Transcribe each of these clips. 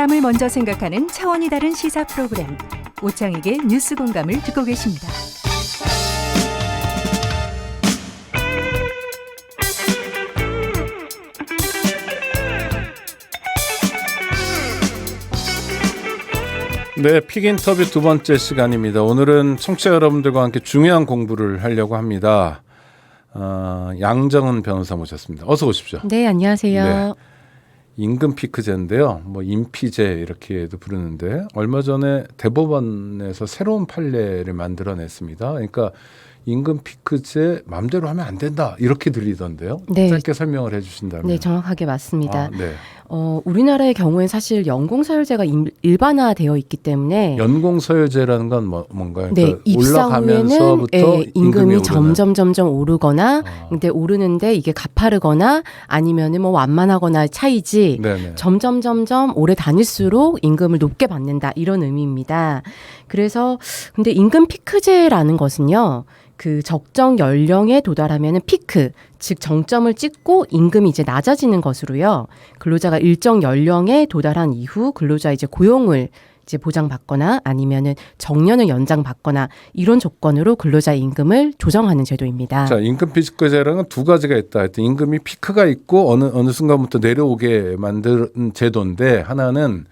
사람을 먼저 생각하는 차원이 다른 시사 프로그램 오창익의 뉴스 공감을 듣고 계십니다. 네, 픽 인터뷰 두 번째 시간입니다. 오늘은 청취자 여러분들과 함께 중요한 공부를 하려고 합니다. 양정은 변호사 모셨습니다. 어서 오십시오. 네, 안녕하세요. 네, 임금 피크제인데요. 뭐 임피제 이렇게도 부르는데 얼마 전에 대법원에서 새로운 판례를 만들어냈습니다. 그러니까 임금 피크제 마음대로 하면 안 된다 이렇게 들리던데요. 네. 짧게 설명을 해주신다면. 네, 정확하게 맞습니다. 네. 우리나라의 경우엔 사실 연공서열제가 일반화되어 있기 때문에 연공서열제라는 건 뭔가요? 네, 그러니까 입사 올라가면서부터 후에는 임금이 오르는. 점점 오르거나 근데 오르는데 이게 가파르거나 아니면은 뭐 완만하거나 차이지 네네. 점점 오래 다닐수록 임금을 높게 받는다 이런 의미입니다. 그래서 근데 임금 피크제라는 것은요. 그 적정 연령에 도달하면은 피크, 즉 정점을 찍고 임금이 이제 낮아지는 것으로요. 근로자가 일정 연령에 도달한 이후 근로자 이제 고용을 이제 보장받거나 아니면은 정년을 연장받거나 이런 조건으로 근로자 임금을 조정하는 제도입니다. 자, 임금 피크제라는 두 가지가 있다. 하여튼 임금이 피크가 있고 어느 순간부터 내려오게 만든 제도인데 하나는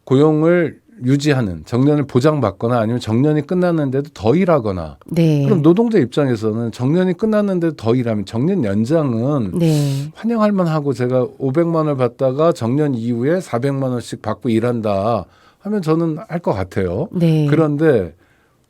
고용을 유지하는 정년을 보장받거나 아니면 정년이 끝났는데도 더 일하거나. 네. 그럼 노동자 입장에서는 정년이 끝났는데도 더 일하면 정년 연장은 네. 환영할 만하고 제가 500만 원을 받다가 정년 이후에 400만 원씩 받고 일한다 하면 저는 할 것 같아요. 네. 그런데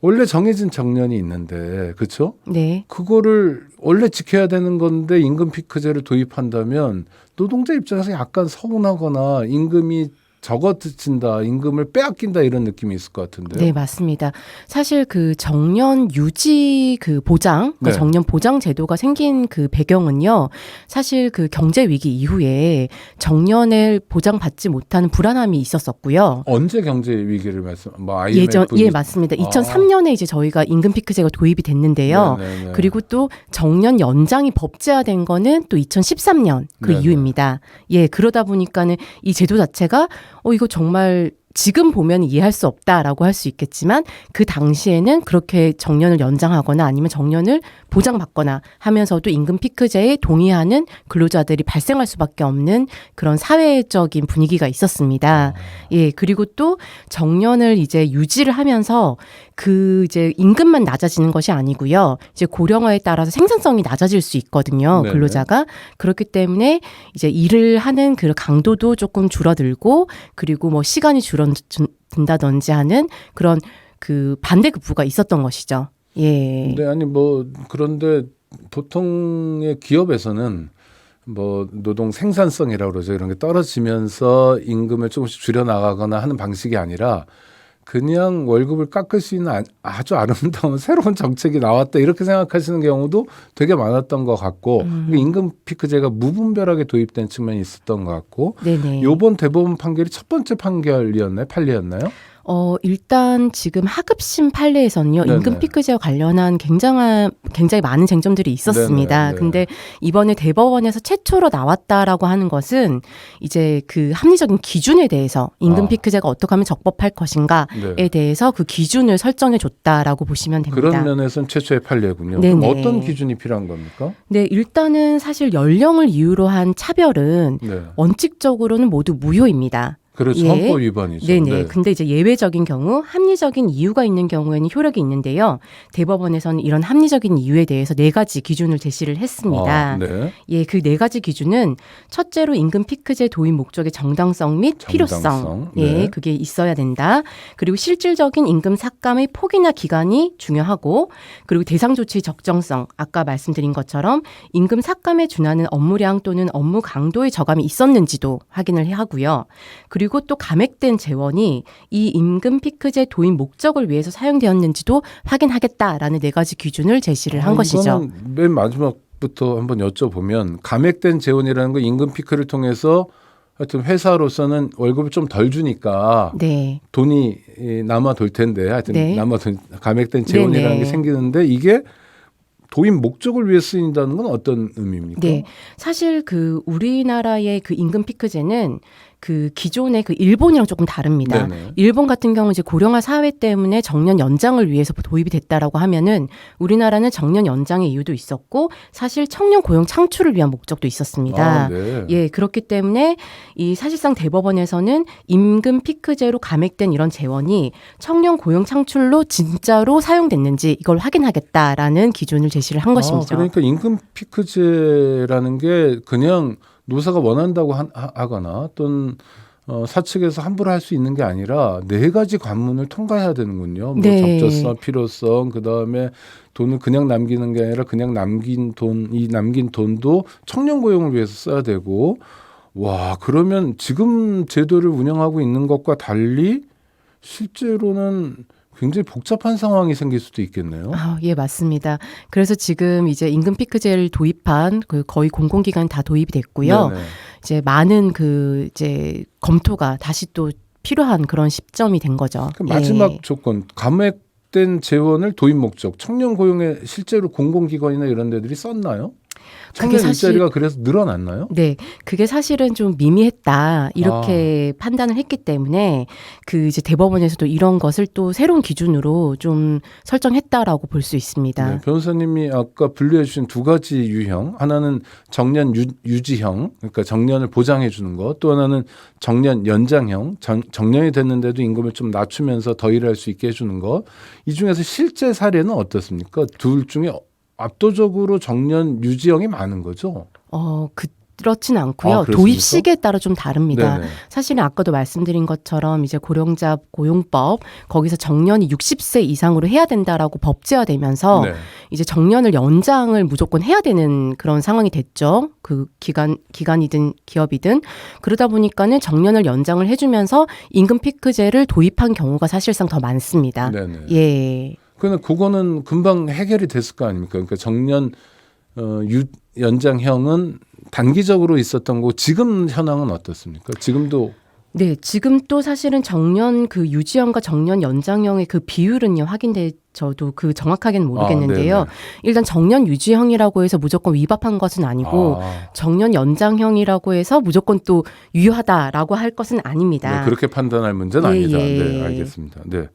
원래 정해진 정년이 있는데 그렇죠? 네. 그거를 원래 지켜야 되는 건데 임금 피크제를 도입한다면 노동자 입장에서 약간 서운하거나 임금이 적어진다, 임금을 빼앗긴다 이런 느낌이 있을 것 같은데요. 네, 맞습니다. 사실 그 정년 유지 그 보장, 그 네. 정년 보장 제도가 생긴 그 배경은요. 사실 그 경제 위기 이후에 정년을 보장받지 못하는 불안함이 있었었고요. 언제 경제 위기를 뭐 IMF 예, 맞습니다. 2003년에 이제 저희가 임금 피크제가 도입이 됐는데요. 네네네. 그리고 또 정년 연장이 법제화된 거는 또 2013년 그 네네. 이후입니다. 예, 그러다 보니까는 이 제도 자체가 이거 정말 지금 보면 이해할 수 없다라고 할 수 있겠지만 그 당시에는 그렇게 정년을 연장하거나 아니면 정년을 보장받거나 하면서도 임금 피크제에 동의하는 근로자들이 발생할 수밖에 없는 그런 사회적인 분위기가 있었습니다. 예, 그리고 또 정년을 이제 유지를 하면서 그 이제 임금만 낮아지는 것이 아니고요. 이제 고령화에 따라서 생산성이 낮아질 수 있거든요. 네네. 근로자가. 그렇기 때문에 이제 일을 하는 그 강도도 조금 줄어들고 그리고 뭐 시간이 줄어든다든지 하는 그런 그 반대급부가 있었던 것이죠. 예. 네, 아니 뭐 그런데 보통의 기업에서는 뭐 노동 생산성이라고 그러죠. 이런 게 떨어지면서 임금을 조금씩 줄여 나가거나 하는 방식이 아니라 그냥 월급을 깎을 수 있는 아주 아름다운 새로운 정책이 나왔다 이렇게 생각하시는 경우도 되게 많았던 것 같고 임금 피크제가 무분별하게 도입된 측면이 있었던 것 같고 네네. 이번 대법원 판결이 첫 번째 판례였나요? 일단 지금 하급심 판례에서는요. 네네. 임금 피크제와 관련한 굉장히 많은 쟁점들이 있었습니다. 네네. 근데 이번에 대법원에서 최초로 나왔다라고 하는 것은 이제 그 합리적인 기준에 대해서 임금 피크제가 어떻게 하면 적법할 것인가에 네. 대해서 그 기준을 설정해 줬다라고 보시면 됩니다. 그런 면에서는 최초의 판례군요. 네네. 그럼 어떤 기준이 필요한 겁니까? 네, 일단은 사실 연령을 이유로 한 차별은 네. 원칙적으로는 모두 무효입니다. 그렇죠. 예. 헌법 위반이죠. 네네. 네. 근데 이제 예외적인 경우 합리적인 이유가 있는 경우에는 효력이 있는데요. 대법원에서는 이런 합리적인 이유에 대해서 4가지 기준을 제시를 했습니다. 네. 예, 그 4가지 기준은 첫째로 임금 피크제 도입 목적의 정당성 및 필요성. 정당성. 예, 네. 그게 있어야 된다. 그리고 실질적인 임금 삭감의 폭이나 기간이 중요하고 그리고 대상 조치의 적정성. 아까 말씀드린 것처럼 임금 삭감에 준하는 업무량 또는 업무 강도의 저감이 있었는지도 확인을 하고요. 그리고 또 감액된 재원이 이 임금 피크제 도입 목적을 위해서 사용되었는지도 확인하겠다라는 4가지 기준을 제시를 한 것이죠. 이거는 맨 마지막부터 한번 여쭤보면 감액된 재원이라는 건 임금 피크를 통해서 하여튼 회사로서는 월급을 좀 덜 주니까 네. 돈이 남아 돌 텐데 하여튼 네. 감액된 재원이라는 네네. 게 생기는데 이게 도입 목적을 위해 쓰인다는 건 어떤 의미입니까? 네. 사실 그 우리나라의 그 임금 피크제는 그 기존의 그 일본이랑 조금 다릅니다. 네네. 일본 같은 경우 이제 고령화 사회 때문에 정년 연장을 위해서 도입이 됐다라고 하면은 우리나라는 정년 연장의 이유도 있었고 사실 청년 고용 창출을 위한 목적도 있었습니다. 네. 예, 그렇기 때문에 이 사실상 대법원에서는 임금 피크제로 감액된 이런 재원이 청년 고용 창출로 진짜로 사용됐는지 이걸 확인하겠다라는 기준을 제시를 한 것입니다. 그러니까 임금 피크제라는 게 그냥 노사가 원한다고 하거나 또는 사측에서 함부로 할 수 있는 게 아니라 네 가지 관문을 통과해야 되는군요. 뭐 네. 적절성, 필요성, 그다음에 돈을 그냥 남기는 게 아니라 그냥 남긴 돈도 청년 고용을 위해서 써야 되고, 와, 그러면 지금 제도를 운영하고 있는 것과 달리 실제로는 굉장히 복잡한 상황이 생길 수도 있겠네요. 예, 맞습니다. 그래서 지금 이제 임금 피크제를 도입한 그 거의 공공기관 다 도입이 됐고요. 네네. 이제 많은 그 이제 검토가 다시 또 필요한 그런 시점이 된 거죠. 그 마지막 예. 조건, 감액된 재원을 도입 목적, 청년 고용에 실제로 공공기관이나 이런 데들이 썼나요? 청년 일자리가 그래서 늘어났나요? 네, 그게 사실은 좀 미미했다 이렇게 판단을 했기 때문에 그 이제 대법원에서도 이런 것을 또 새로운 기준으로 좀 설정했다라고 볼 수 있습니다. 네, 변호사님이 아까 분류해 주신 두 가지 유형, 하나는 정년 유지형, 그러니까 정년을 보장해 주는 것, 또 하나는 정년 연장형, 정년이 됐는데도 임금을 좀 낮추면서 더 일할 수 있게 해주는 것. 이 중에서 실제 사례는 어떻습니까? 둘 중에 압도적으로 정년 유지형이 많은 거죠? 그렇진 않고요. 그렇습니까? 도입 시기에 따라 좀 다릅니다. 네네. 사실은 아까도 말씀드린 것처럼 이제 고령자 고용법 거기서 정년이 60세 이상으로 해야 된다라고 법제화되면서 네. 이제 정년을 연장을 무조건 해야 되는 그런 상황이 됐죠. 그 기관이든 기업이든 그러다 보니까는 정년을 연장을 해주면서 임금 피크제를 도입한 경우가 사실상 더 많습니다. 네네. 예. 근데 그거는 금방 해결이 됐을 거 아닙니까? 그러니까 정년 연장형은 단기적으로 있었던 거고 지금 현황은 어떻습니까? 지금도 네, 지금 또 사실은 정년 그 유지형과 정년 연장형의 그 비율은요 저도 그 정확하게는 모르겠는데요. 네네. 일단 정년 유지형이라고 해서 무조건 위법한 것은 아니고 정년 연장형이라고 해서 무조건 또 유효하다라고 할 것은 아닙니다. 네, 그렇게 판단할 문제는 예, 아니다. 예. 네, 알겠습니다. 네.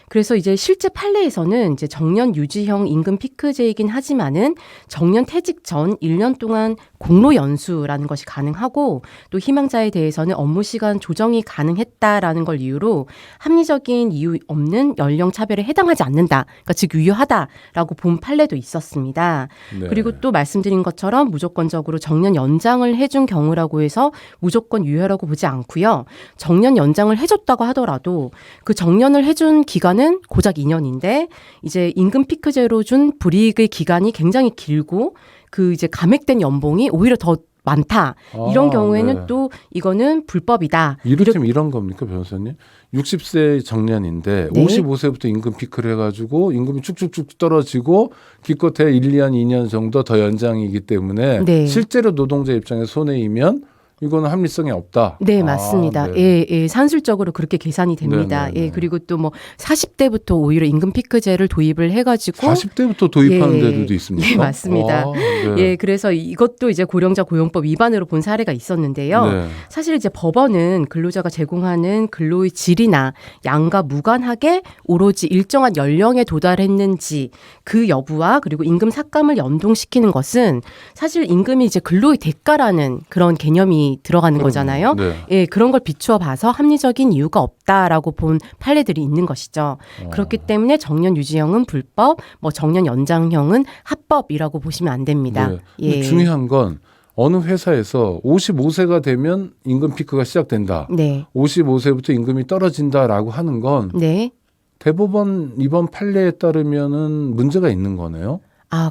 그래서 이제 실제 판례에서는 이제 정년 유지형 임금 피크제이긴 하지만은 정년 퇴직 전 1년 동안 공로 연수라는 것이 가능하고 또 희망자에 대해서는 업무 시간 조정이 가능했다라는 걸 이유로 합리적인 이유 없는 연령 차별에 해당하지 않는다. 그러니까 즉 유효하다라고 본 판례도 있었습니다. 네. 그리고 또 말씀드린 것처럼 무조건적으로 정년 연장을 해준 경우라고 해서 무조건 유효라고 보지 않고요. 정년 연장을 해줬다고 하더라도 그 정년을 해준 기간은 고작 2년인데 이제 임금 피크제로 준 불이익의 기간이 굉장히 길고 그 이제 감액된 연봉이 오히려 더 많다. 이런 경우에는 네. 또 이거는 불법이다. 이를테면 이런 겁니까, 변호사님? 60세 정년인데 네. 55세부터 임금 피크를 해가지고 임금이 쭉쭉쭉 떨어지고 기껏해 1, 2년, 2년 정도 더 연장이기 때문에 네. 실제로 노동자 입장에 손해이면 이거는 합리성이 없다. 네, 맞습니다. 네. 예, 산술적으로 그렇게 계산이 됩니다. 네, 네, 네. 예, 그리고 또 뭐 40대부터 오히려 임금 피크제를 도입을 해가지고 40대부터 도입하는 예, 데도 있습니까? 예, 맞습니다. 네. 예, 그래서 이것도 이제 고령자 고용법 위반으로 본 사례가 있었는데요. 네. 사실 이제 법원은 근로자가 제공하는 근로의 질이나 양과 무관하게 오로지 일정한 연령에 도달했는지 그 여부와 그리고 임금 삭감을 연동시키는 것은 사실 임금이 이제 근로의 대가라는 그런 개념이 들어가는 거잖아요. 네. 예, 그런 걸 비추어 봐서 합리적인 이유가 없다라고 본 판례들이 있는 것이죠. 그렇기 때문에 정년 유지형은 불법, 뭐 정년 연장형은 합법이라고 보시면 안 됩니다. 네. 예. 중요한 건 어느 회사에서 55세가 되면 임금 피크가 시작된다. 네. 55세부터 임금이 떨어진다라고 하는 건 네. 대법원 이번 판례에 따르면은 문제가 있는 거네요.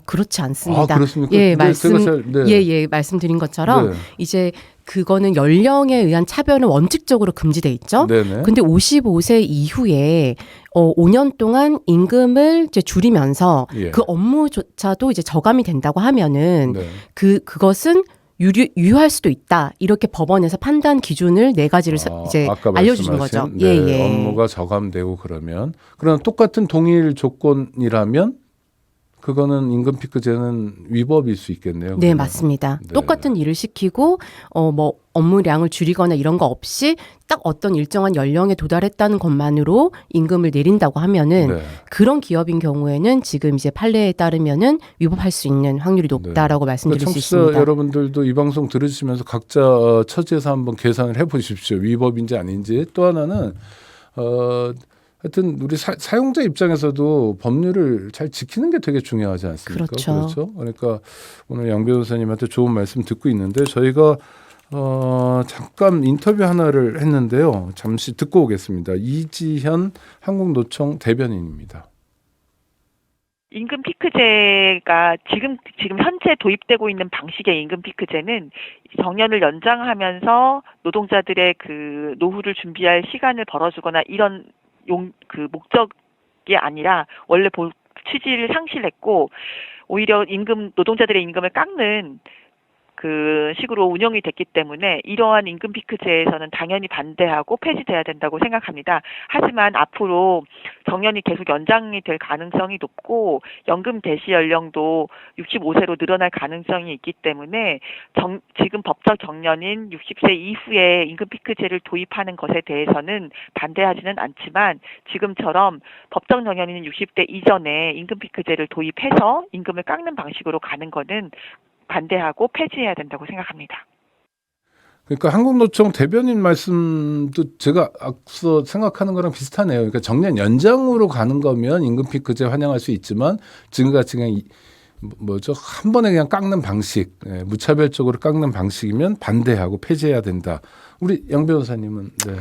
그렇지 않습니다. 그렇습니까? 예, 네, 제가 말씀드린 것처럼 네. 이제 그거는 연령에 의한 차별은 원칙적으로 금지돼 있죠. 네네. 근데 55세 이후에 5년 동안 임금을 이제 줄이면서 예. 그 업무조차도 이제 저감이 된다고 하면은 네. 그것은 유효할 수도 있다. 이렇게 법원에서 판단 기준을 네 가지를 이제 아까 알려주신 말씀하신, 거죠. 네, 예, 예. 업무가 저감되고 그러나 똑같은 동일 조건이라면 그거는 임금 피크제는 위법일 수 있겠네요. 네, 그러면. 맞습니다. 네. 똑같은 일을 시키고 뭐 업무량을 줄이거나 이런 거 없이 딱 어떤 일정한 연령에 도달했다는 것만으로 임금을 내린다고 하면은 네. 그런 기업인 경우에는 지금 이제 판례에 따르면은 위법할 수 있는 확률이 높다라고 말씀드릴 수 청취자 있습니다. 여러분들도 이 방송 들으시면서 각자 처지에서 한번 계산을 해보십시오. 위법인지 아닌지. 또 하나는 하여튼 우리 사용자 입장에서도 법률을 잘 지키는 게 되게 중요하지 않습니까? 그렇죠. 그러니까 오늘 양 변호사님한테 좋은 말씀 듣고 있는데 저희가 잠깐 인터뷰 하나를 했는데요. 잠시 듣고 오겠습니다. 이지현 한국노총 대변인입니다. 임금 피크제가 지금 현재 도입되고 있는 방식의 임금 피크제는 정년을 연장하면서 노동자들의 그 노후를 준비할 시간을 벌어주거나 이런 목적이 아니라 원래 취지를 상실했고 오히려 노동자들의 임금을 깎는 그 식으로 운영이 됐기 때문에 이러한 임금 피크제에서는 당연히 반대하고 폐지돼야 된다고 생각합니다. 하지만 앞으로 정년이 계속 연장이 될 가능성이 높고 연금 대시 연령도 65세로 늘어날 가능성이 있기 때문에 지금 법적 정년인 60세 이후에 임금 피크제를 도입하는 것에 대해서는 반대하지는 않지만 지금처럼 법적 정년인 60대 이전에 임금 피크제를 도입해서 임금을 깎는 방식으로 가는 것은 반대하고 폐지해야 된다고 생각합니다. 그러니까 한국노총 대변인 말씀도 제가 앞서 생각하는 거랑 비슷하네요. 그러니까 정년 연장으로 가는 거면 임금 피크제 환영할 수 있지만 지금같이 그냥 한 번에 그냥 깎는 방식, 무차별적으로 깎는 방식이면 반대하고 폐지해야 된다. 우리 양 변호사님은 네.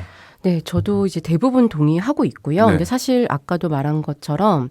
네, 저도 이제 대부분 동의하고 있고요. 네. 근데 사실 아까도 말한 것처럼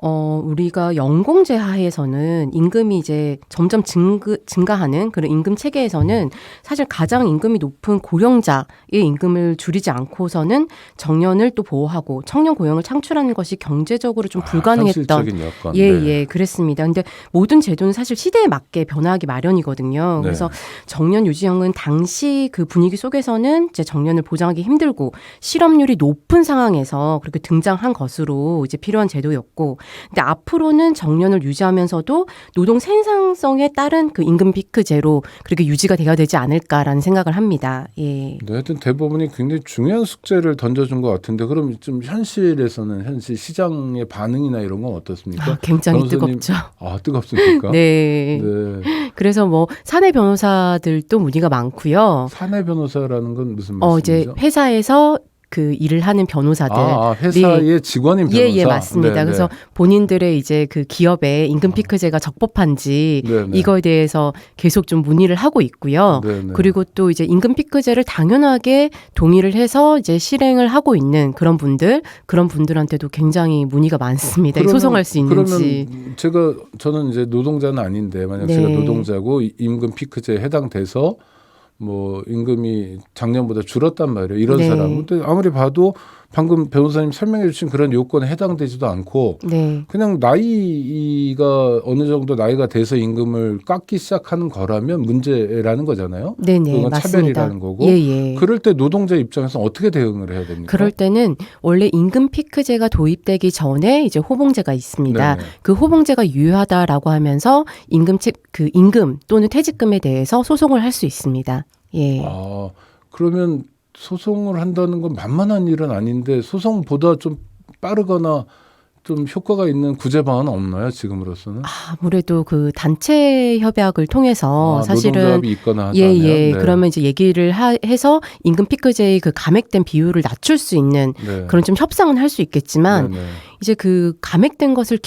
우리가 연공제 하에서는 임금이 이제 점점 증가하는 그런 임금 체계에서는 사실 가장 임금이 높은 고령자의 임금을 줄이지 않고서는 정년을 또 보호하고 청년 고용을 창출하는 것이 경제적으로 좀 불가능했던 현실적인 여건. 예, 그랬습니다. 근데 모든 제도는 사실 시대에 맞게 변화하기 마련이거든요. 네. 그래서 정년 유지형은 당시 그 분위기 속에서는 이제 정년을 보장하기 힘들고 실업률이 높은 상황에서 그렇게 등장한 것으로 이제 필요한 제도였고, 근데 앞으로는 정년을 유지하면서도 노동 생산성에 따른 그 임금 피크제로 그렇게 유지가 돼야 되지 않을까라는 생각을 합니다. 예. 네, 하여튼 대법원이 굉장히 중요한 숙제를 던져준 것 같은데 그럼 좀 현실에서는 현실 시장의 반응이나 이런 건 어떻습니까? 굉장히 변호사님, 뜨겁죠. 뜨겁습니까? 네. 네. 그래서 뭐 사내 변호사들도 문의가 많고요. 사내 변호사라는 건 무슨 말씀이죠? 이제 회사에서 그 일을 하는 변호사들. 회사의 직원인 변호사. 예, 맞습니다. 네, 그래서 네. 본인들의 이제 그 기업의 임금 피크제가 적법한지 네, 네. 이거에 대해서 계속 좀 문의를 하고 있고요. 네, 네. 그리고 또 이제 임금 피크제를 당연하게 동의를 해서 이제 실행을 하고 있는 그런 분들한테도 굉장히 문의가 많습니다. 소송할 수 있는지. 그러면 저는 이제 노동자는 아닌데 만약 네. 제가 노동자고 임금 피크제에 해당돼서 뭐 임금이 작년보다 줄었단 말이에요. 이런 네. 사람. 근데 아무리 봐도 방금 변호사님 설명해 주신 그런 요건에 해당되지도 않고 네. 그냥 나이가 어느 정도 나이가 돼서 임금을 깎기 시작하는 거라면 문제라는 거잖아요. 네네, 그건 맞습니다. 차별이라는 거고. 예. 그럴 때 노동자 입장에서 어떻게 대응을 해야 됩니까? 그럴 때는 원래 임금 피크제가 도입되기 전에 이제 호봉제가 있습니다. 네네. 그 호봉제가 유효하다라고 하면서 임금 또는 퇴직금에 대해서 소송을 할 수 있습니다. 예. 그러면 소송을 한다는 건 만만한 일은 아닌데 소송보다 좀 빠르거나 좀 효과가 있는 구제 방안은 없나요? 지금으로서는? 아무래도 그 단체 협약을 통해서 사실은 노동조합이 있거나 하다면 예. 네. 그러면 이제 얘기를 해서 임금 피크제의 그 감액된 비율을 낮출 수 있는 네. 그런 좀 협상은 할 수 있겠지만 네네. 이제 그 감액된 것을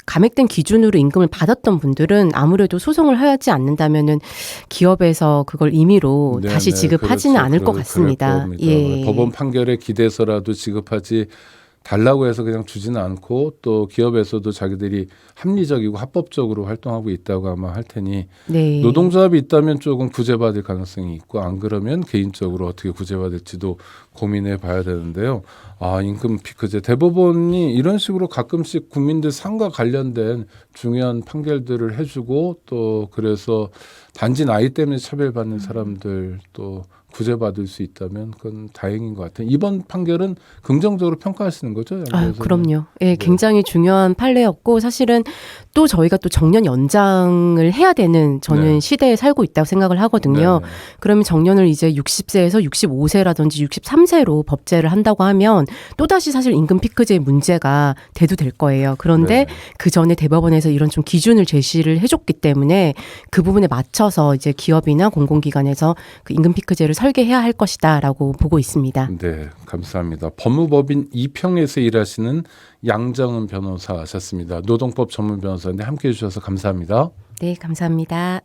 감액된 기준으로 임금을 받았던 분들은 아무래도 소송을 하지 않는다면은 기업에서 그걸 임의로 네네. 다시 지급하지는 그렇죠. 않을 것 그럴 같습니다. 겁니다. 예. 법원 판결에 기대서라도 지급하지 달라고 해서 그냥 주지는 않고 또 기업에서도 자기들이 합리적이고 합법적으로 활동하고 있다고 아마 할 테니 네. 노동조합이 있다면 조금 구제받을 가능성이 있고 안 그러면 개인적으로 어떻게 구제받을지도 고민해 봐야 되는데요. 임금 피크제 대법원이 이런 식으로 가끔씩 국민들 삶과 관련된 중요한 판결들을 해주고 또 그래서 단지 나이 때문에 차별받는 사람들 또 구제받을 수 있다면 그건 다행인 것 같아요. 이번 판결은 긍정적으로 평가하시는 거죠? 아, 양변호사님? 그럼요. 예, 네. 굉장히 중요한 판례였고 사실은 또 저희가 또 정년 연장을 해야 되는 저는 네. 시대에 살고 있다고 생각을 하거든요. 네. 그러면 정년을 이제 60세에서 65세라든지 63세로 법제를 한다고 하면 또다시 사실 임금 피크제의 문제가 대두될 거예요. 그런데 네. 그 전에 대법원에서 이런 좀 기준을 제시를 해줬기 때문에 그 부분에 맞춰서 이제 기업이나 공공기관에서 그 임금 피크제를 설계해야 할 것이다라고 보고 있습니다. 네, 감사합니다. 법무법인 이평에서 일하시는 양정은 변호사셨습니다. 노동법 전문 변호사인데 함께해 주셔서 감사합니다. 네, 감사합니다.